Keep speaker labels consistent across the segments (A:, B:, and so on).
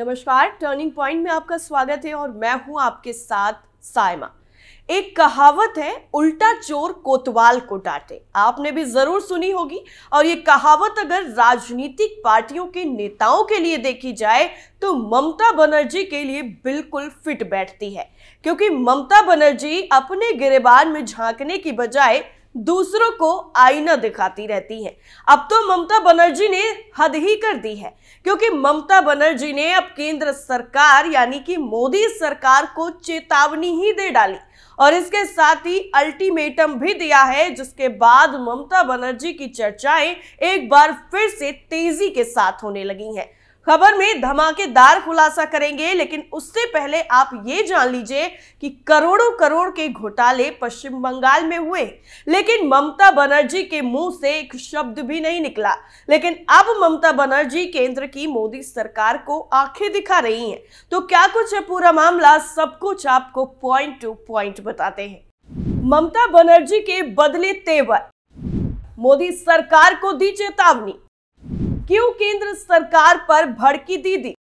A: नमस्कार, turning point में आपका स्वागत है और मैं हूं आपके साथ साइमा। एक कहावत है, उल्टा चोर कोतवाल को डांटे। आपने भी जरूर सुनी होगी और ये कहावत अगर राजनीतिक पार्टियों के नेताओं के लिए देखी जाए तो ममता बनर्जी के लिए बिल्कुल फिट बैठती है, क्योंकि ममता बनर्जी अपने गिरेबान में झांकने की बजाय दूसरों को आईना दिखाती रहती है। अब तो ममता बनर्जी ने हद ही कर दी है, क्योंकि ममता बनर्जी ने अब केंद्र सरकार यानी कि मोदी सरकार को चेतावनी ही दे डाली और इसके साथ ही अल्टीमेटम भी दिया है, जिसके बाद ममता बनर्जी की चर्चाएं एक बार फिर से तेजी के साथ होने लगी हैं। खबर में धमाकेदार खुलासा करेंगे, लेकिन उससे पहले आप ये जान लीजिए कि करोड़ों करोड़ के घोटाले पश्चिम बंगाल में हुए, लेकिन ममता बनर्जी के मुंह से एक शब्द भी नहीं निकला। लेकिन अब ममता बनर्जी केंद्र की मोदी सरकार को आंखें दिखा रही हैं। तो क्या कुछ है पूरा मामला, सब कुछ आपको पॉइंट टू पॉइंट बताते हैं। ममता बनर्जी के बदले तेवर, मोदी सरकार को दी चेतावनी। क्यों केंद्र सरकार पर भड़की दीदी?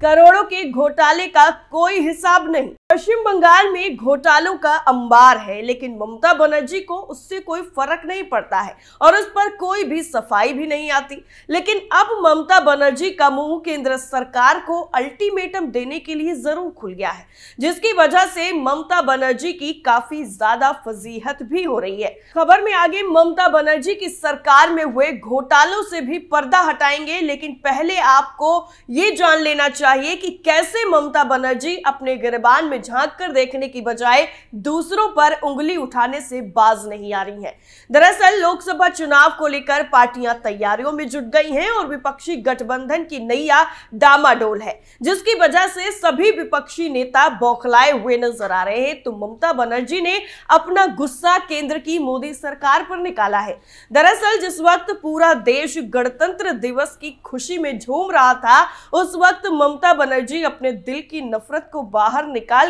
A: करोड़ों के घोटाले का कोई हिसाब नहीं। पश्चिम बंगाल में घोटालों का अंबार है, लेकिन ममता बनर्जी को उससे कोई फर्क नहीं पड़ता है और उस पर कोई भी सफाई भी नहीं आती। लेकिन अब ममता बनर्जी का मुंह केंद्र सरकार को अल्टीमेटम देने के लिए जरूर खुल गया है, जिसकी वजह से ममता बनर्जी की काफी ज्यादा फजीहत भी हो रही है। खबर में आगे ममता बनर्जी की सरकार में हुए घोटालों से भी पर्दा हटाएंगे, लेकिन पहले आपको ये जान लेना चाहिए कि कैसे ममता बनर्जी अपने गिरबान में झांक कर देखने की बजाय दूसरों पर उंगली उठाने से बाज नहीं आ रही हैं। दरअसल लोकसभा चुनाव को लेकर पार्टियां तैयारियों में जुट गई हैं और विपक्षी गठबंधन की नैया डामाडोल है, जिसकी वजह से सभी विपक्षी नेता बौखलाए हुए नजर आ रहे हैं। तो ममता बनर्जी ने अपना गुस्सा केंद्र की मोदी सरकार पर निकाला है। दरअसल जिस वक्त पूरा देश गणतंत्र दिवस की खुशी में झूम रहा था, उस वक्त ममता बनर्जी अपने दिल की नफरत को बाहर निकालकर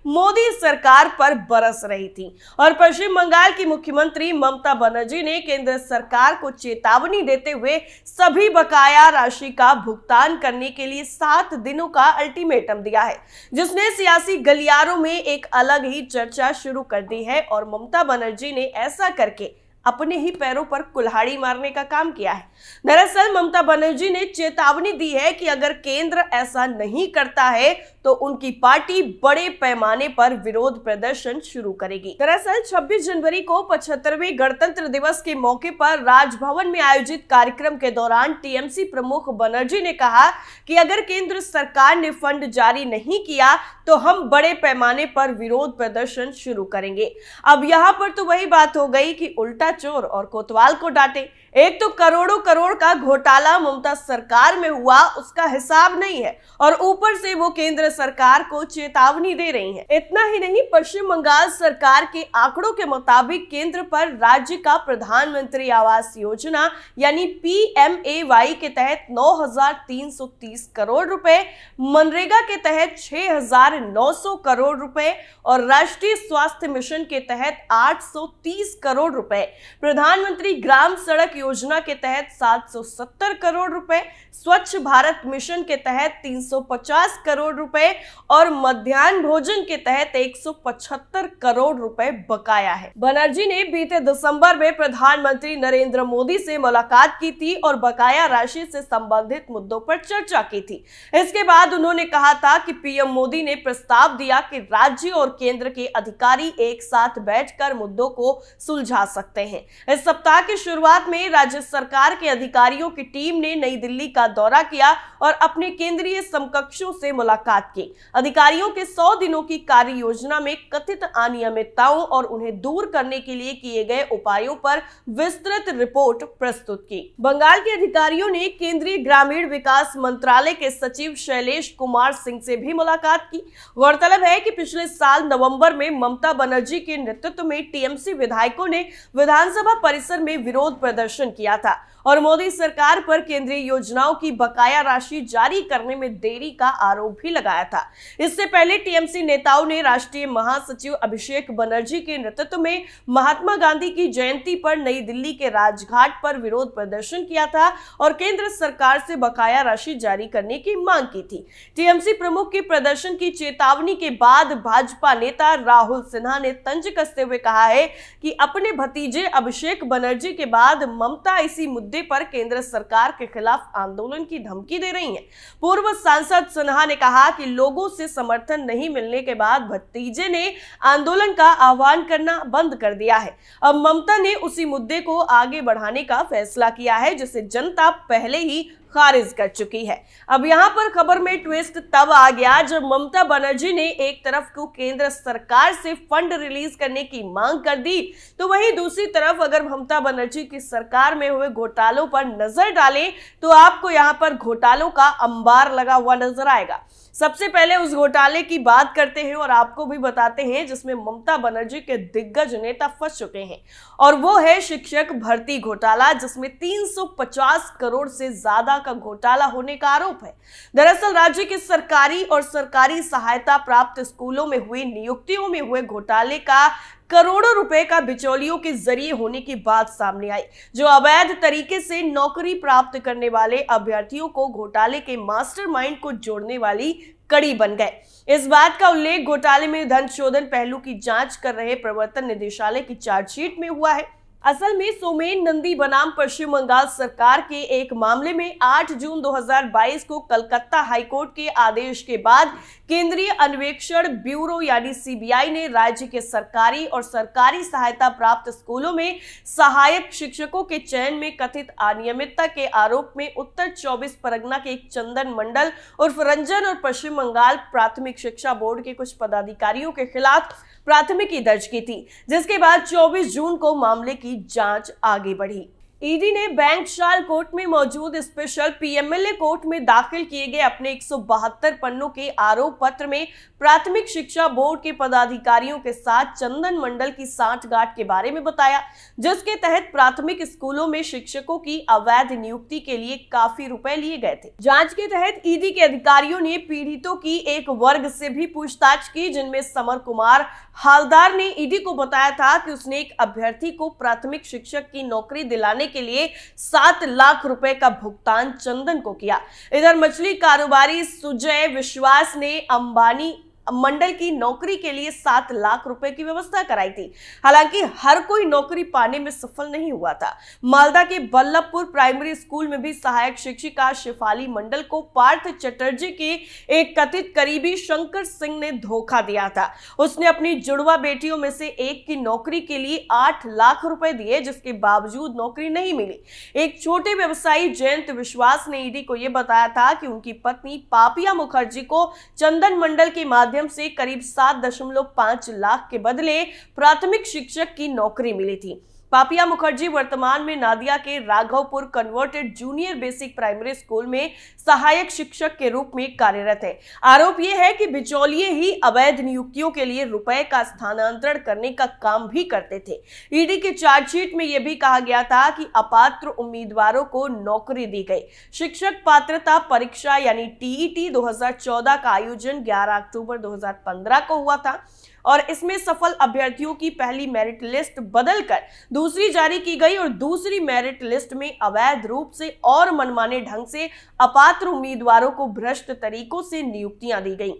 A: मोदी सरकार पर बरस रही थी और पश्चिम बंगाल की मुख्यमंत्री ममता बनर्जी ने केंद्र सरकार को चेतावनी देते हुए सभी बकाया राशि का भुगतान करने के लिए 7 दिनों का अल्टीमेटम दिया है, जिसने सियासी गलियारों में एक अलग ही चर्चा शुरू कर दी है। और ममता बनर्जी ने ऐसा करके अपने ही पैरों पर कुल्हाड़ी मारने का काम किया है। दरअसल ममता बनर्जी ने चेतावनी दी है कि अगर केंद्र ऐसा नहीं करता है तो उनकी पार्टी बड़े पैमाने पर विरोध प्रदर्शन शुरू करेगी। दरअसल 26 जनवरी को 75वें गणतंत्र दिवस के मौके पर राजभवन में आयोजित कार्यक्रम के दौरान टीएमसी प्रमुख बनर्जी ने कहा कि अगर केंद्र सरकार ने फंड जारी नहीं किया तो हम बड़े पैमाने पर विरोध प्रदर्शन शुरू करेंगे। अब यहाँ पर तो वही बात हो गई कि उल्टा चोर और कोतवाल को डांटे। एक तो करोड़ों करोड़ का घोटाला ममता सरकार में हुआ, उसका हिसाब नहीं है, और ऊपर से वो केंद्र सरकार को चेतावनी दे रही है। इतना ही नहीं, पश्चिम बंगाल सरकार के आंकड़ों के मुताबिक केंद्र पर राज्य का प्रधानमंत्री आवास योजना यानी PMAY के तहत 9,330 करोड़ रुपए, मनरेगा के तहत 6,900 करोड़ रुपए और राष्ट्रीय स्वास्थ्य मिशन के तहत 830 करोड़ रुपए, प्रधानमंत्री ग्राम सड़क योजना के तहत 770 करोड़ रुपए, स्वच्छ भारत मिशन के तहत 350 करोड़ रुपए और मध्याह्न भोजन के तहत 175 करोड़ रुपए बकाया है। बनर्जी ने बीते दिसंबर में प्रधानमंत्री नरेंद्र मोदी से मुलाकात की थी और बकाया राशि से संबंधित मुद्दों पर चर्चा की थी। इसके बाद उन्होंने कहा था कि पीएम मोदी ने प्रस्ताव दिया कि राज्य और केंद्र के अधिकारी एक साथ बैठकर मुद्दों को सुलझा सकते हैं। इस सप्ताह की शुरुआत में राज्य सरकार के अधिकारियों की टीम ने नई दिल्ली का दौरा किया और अपने केंद्रीय समकक्षों से मुलाकात की। अधिकारियों के 100 दिनों की कार्य योजना में कथित अनियमितताओं और उन्हें दूर करने के लिए किए गए उपायों पर विस्तृत रिपोर्ट प्रस्तुत की। बंगाल के अधिकारियों ने केंद्रीय ग्रामीण विकास मंत्रालय के सचिव शैलेश कुमार सिंह से भी मुलाकात की। गौरतलब है कि पिछले साल नवंबर में ममता बनर्जी के नेतृत्व में टीएमसी विधायकों ने विधानसभा परिसर में विरोध प्रदर्शन किया था और मोदी सरकार पर केंद्रीय योजनाओं की बकाया राशि जारी करने में देरी का आरोप भी लगाया था। इससे पहले टीएमसी नेताओं ने राष्ट्रीय महासचिव अभिषेक बनर्जी के नेतृत्व में महात्मा गांधी की जयंती पर नई दिल्ली के राजघाट पर विरोध प्रदर्शन किया था और केंद्र सरकार से बकाया राशि जारी करने की मांग की थी। टीएमसी प्रमुख के प्रदर्शन की चेतावनी के बाद भाजपा नेता राहुल सिन्हा ने तंज कसते हुए कहा है कि अपने भतीजे अभिषेक बनर्जी के बाद ममता इसी मुद्दे पर केंद्र सरकार के खिलाफ आंदोलन की धमकी दे रही हैं। पूर्व सांसद सिन्हा ने कहा कि लोगों से समर्थन नहीं मिलने के बाद भतीजे ने आंदोलन का आह्वान करना बंद कर दिया है। अब ममता ने उसी मुद्दे को आगे बढ़ाने का फैसला किया है जिसे जनता पहले ही खारिज कर चुकी है। अब यहाँ पर खबर में ट्विस्ट तब आ गया जब ममता बनर्जी ने एक तरफ को केंद्र सरकार से फंड रिलीज करने की मांग कर दी, तो वहीं दूसरी तरफ अगर ममता बनर्जी की सरकार में हुए घोटालों पर नजर डालें तो आपको यहाँ पर घोटालों का अंबार लगा हुआ नजर आएगा। सबसे पहले उस घोटाले की बात करते हैं और आपको भी बताते हैं जिसमें ममता बनर्जी के दिग्गज नेता फंस चुके हैं, और वो है शिक्षक भर्ती घोटाला, जिसमें 350 करोड़ से ज्यादा का घोटाला होने का आरोप है। दरअसल राज्य के सरकारी और सरकारी सहायता प्राप्त स्कूलों में हुई नियुक्तियों में हुए घोटाले का करोड़ों रुपए का बिचौलियों के जरिए होने की बात सामने आई, जो अवैध तरीके से नौकरी प्राप्त करने वाले अभ्यर्थियों को घोटाले के मास्टरमाइंड को जोड़ने वाली कड़ी बन गए। इस बात का उल्लेख घोटाले में धन शोधन पहलू की जांच कर रहे प्रवर्तन निदेशालय की चार्जशीट में हुआ है। असल में सोमेन नंदी बनाम पश्चिम बंगाल सरकार के एक मामले में 8 जून 2022 को कलकत्ता हाईकोर्ट के आदेश के बाद केंद्रीय अन्वेषण ब्यूरो यानी सीबीआई ने राज्य के सरकारी और सरकारी सहायता प्राप्त स्कूलों में सहायक शिक्षकों के चयन में कथित अनियमितता के आरोप में उत्तर 24 परगना के एक चंदन मंडल उर्फ रंजन और पश्चिम बंगाल प्राथमिक शिक्षा बोर्ड के कुछ पदाधिकारियों के खिलाफ प्राथमिकी दर्ज की थी, जिसके बाद 24 जून को मामले की जांच आगे बढ़ी। ईडी ने बैंकशाल कोर्ट में मौजूद स्पेशल पीएमएलए कोर्ट में दाखिल किए गए अपने 172 पन्नों के आरोप पत्र में प्राथमिक शिक्षा बोर्ड के पदाधिकारियों के साथ चंदन मंडल की सांठगांठ के बारे में बताया, जिसके तहत प्राथमिक स्कूलों में शिक्षकों की अवैध नियुक्ति के लिए काफी रुपए लिए गए थे। जांच के तहत ईडी के अधिकारियों ने पीड़ितों की एक वर्ग से भी पूछताछ की, जिनमें समर कुमार हालदार ने ईडी को बताया था कि उसने एक अभ्यर्थी को प्राथमिक शिक्षक की नौकरी दिलाने के लिए 7 लाख रुपए का भुगतान चंदन को किया। इधर मछली कारोबारी सुजय विश्वास ने अंबानी मंडल की नौकरी के लिए 7 लाख रुपए की व्यवस्था कराई थी। हालांकि हर कोई नौकरी पाने में सफल नहीं हुआ था। मालदा के बल्लभपुर प्राइमरी स्कूल में भी सहायक शिक्षिका शेफाली मंडल को पार्थ चटर्जी के एक कथित करीबी शंकर सिंह ने धोखा दिया था। उसने अपनी जुड़वा बेटियों में से एक की नौकरी के लिए 8 लाख रुपए दिए, जिसके बावजूद नौकरी नहीं मिली। एक छोटे व्यवसायी जयंत विश्वास ने ईडी को यह बताया था कि उनकी पत्नी पापिया मुखर्जी को चंदन मंडल के माध्यम से करीब 7.5 लाख के बदले प्राथमिक शिक्षक की नौकरी मिली थी। पापिया मुखर्जी वर्तमान में नादिया के Raghavpur converted junior basic primary school में सहायक शिक्षक के रूप में कार्यरत है। आरोप यह है कि बिचौलिए ही अवैध नियुक्तियों के लिए रुपए का स्थानांतरण करने का काम भी करते थे। ईडी के चार्जशीट में यह भी कहा गया था कि अपात्र उम्मीदवारों को नौकरी दी गई। शिक्षक पात्रता परीक्षा यानी टीईटी 2014 का आयोजन 11 अक्टूबर 2015 को हुआ था और इसमें सफल अभ्यर्थियों की पहली मेरिट लिस्ट बदलकर दूसरी जारी की गई और दूसरी मेरिट लिस्ट में अवैध रूप से और मनमाने ढंग से अपात्र उम्मीदवारों को भ्रष्ट तरीकों से नियुक्तियां दी गईं।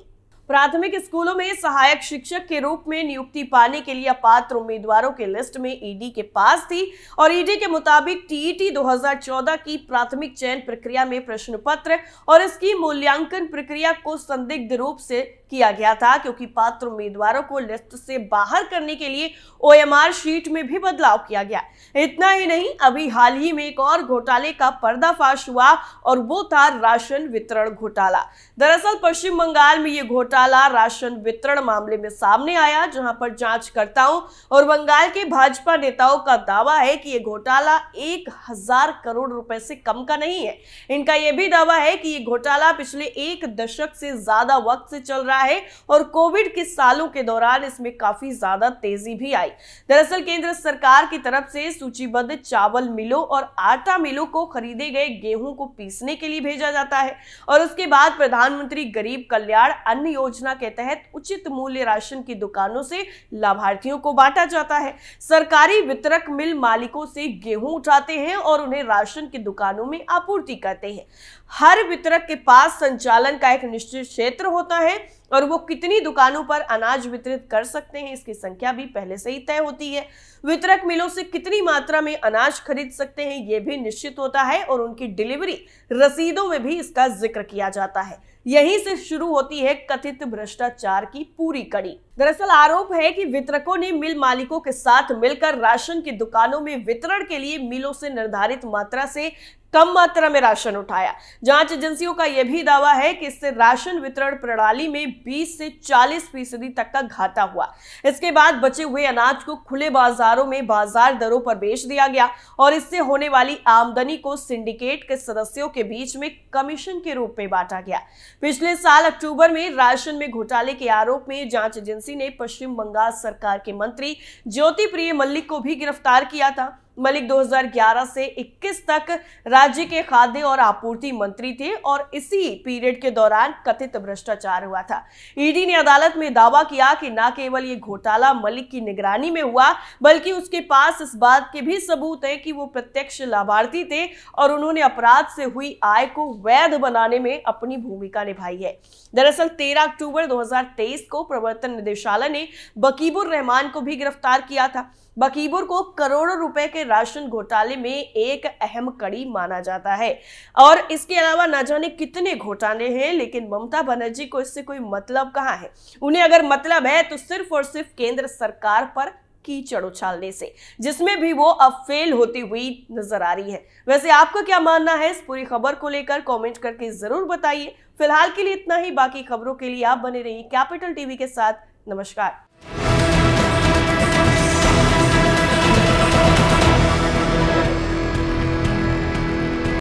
A: प्राथमिक स्कूलों में सहायक शिक्षक के रूप में नियुक्ति पाने के लिए अपात्र उम्मीदवारों की लिस्ट में ईडी के पास थी और ईडी के मुताबिक टीईटी 2014 की प्राथमिक चयन प्रक्रिया में प्रश्न पत्र और इसकी मूल्यांकन प्रक्रिया को संदिग्ध रूप से किया गया था, क्योंकि पात्र उम्मीदवारों को लिस्ट से बाहर करने के लिए ओएमआर शीट में भी बदलाव किया गया। इतना ही नहीं, अभी हाल ही में एक और घोटाले का पर्दाफाश हुआ और वो था राशन वितरण घोटाला। दरअसल पश्चिम बंगाल में ये घोटाला राशन वितरण मामले में सामने आया, जहां पर जांचकर्ताओं और बंगाल के भाजपा नेताओं का दावा है कि ये घोटाला 1000 करोड़ रुपए से कम का नहीं है। इनका यह भी दावा है कि ये घोटाला पिछले 1 दशक से ज्यादा वक्त से चल रहा रहा है और कोविड के सालों के दौरान इसमें काफी ज्यादा तेजी भी आई। दरअसल केंद्र सरकार की तरफ से सूचीबद्ध चावल मिलों और आटा मिलों को खरीदे गए गेहूं को पीसने के लिए भेजा जाता है और उसके बाद प्रधानमंत्री गरीब कल्याण अन्न योजना के तहत उचित मूल्य राशन की दुकानों से लाभार्थियों को बांटा जाता है। सरकारी वितरक मिल मालिकों से गेहूं उठाते हैं और उन्हें राशन की दुकानों में आपूर्ति करते हैं। हर वितरक के पास संचालन का एक निश्चित क्षेत्र होता है और वो कितनी दुकानों पर अनाज वितरित कर सकते हैं इसकी संख्या भी पहले से ही तय होती है। वितरक मिलों से कितनी मात्रा में अनाज खरीद सकते हैं ये भी निश्चित होता है और उनकी डिलीवरी रसीदों में भी इसका जिक्र किया जाता है। यहीं से शुरू होती है कथित भ्रष्टाचार की पूरी कड़ी। दरअसल आरोप है कि वितरकों ने मिल मालिकों के साथ मिलकर राशन की दुकानों में वितरण के लिए मिलों से निर्धारित मात्रा से कम मात्रा में राशन उठाया। जांच एजेंसियों का यह भी दावा है कि इससे राशन वितरण प्रणाली में 20 से 40% तक का घाटा हुआ। इसके बाद बचे हुए अनाज को खुले बाजारों में बाजार दरों पर बेच दिया गया और इससे होने वाली आमदनी को सिंडिकेट के सदस्यों के बीच में कमीशन के रूप में बांटा गया। पिछले साल अक्टूबर में राशन में घोटाले के आरोप में जांच एजेंसी ने पश्चिम बंगाल सरकार के मंत्री ज्योति प्रिय मल्लिक को भी गिरफ्तार किया था। मलिक 2011 से 21 तक राज्य के खाद्य और आपूर्ति मंत्री थे और इसी पीरियड के दौरान कथित भ्रष्टाचार हुआ था। ईडी ने अदालत में दावा किया कि न केवल ये घोटाला मलिक की निगरानी में हुआ बल्कि उसके पास इस बात के भी सबूत है कि वो प्रत्यक्ष लाभार्थी थे और उन्होंने अपराध से हुई आय को वैध बनाने में अपनी भूमिका निभाई है। दरअसल 13 अक्टूबर 2023 को प्रवर्तन निदेशालय ने बकीबुर रहमान को भी गिरफ्तार किया था। बकीबुर को करोड़ों रुपए के राशन घोटाले में एक अहम कड़ी माना जाता है और इसके अलावा न जाने कितने घोटाले हैं, लेकिन ममता बनर्जी को इससे कोई मतलब कहां है। उन्हें अगर मतलब है तो सिर्फ और सिर्फ केंद्र सरकार पर कीचड़ उछालने से, जिसमें भी वो अब फेल होती हुई नजर आ रही है। वैसे आपका क्या मानना है इस पूरी खबर को लेकर कमेंट करके जरूर बताइए। फिलहाल के लिए इतना ही, बाकी खबरों के लिए आप बने रहिए कैपिटल टीवी के साथ। नमस्कार।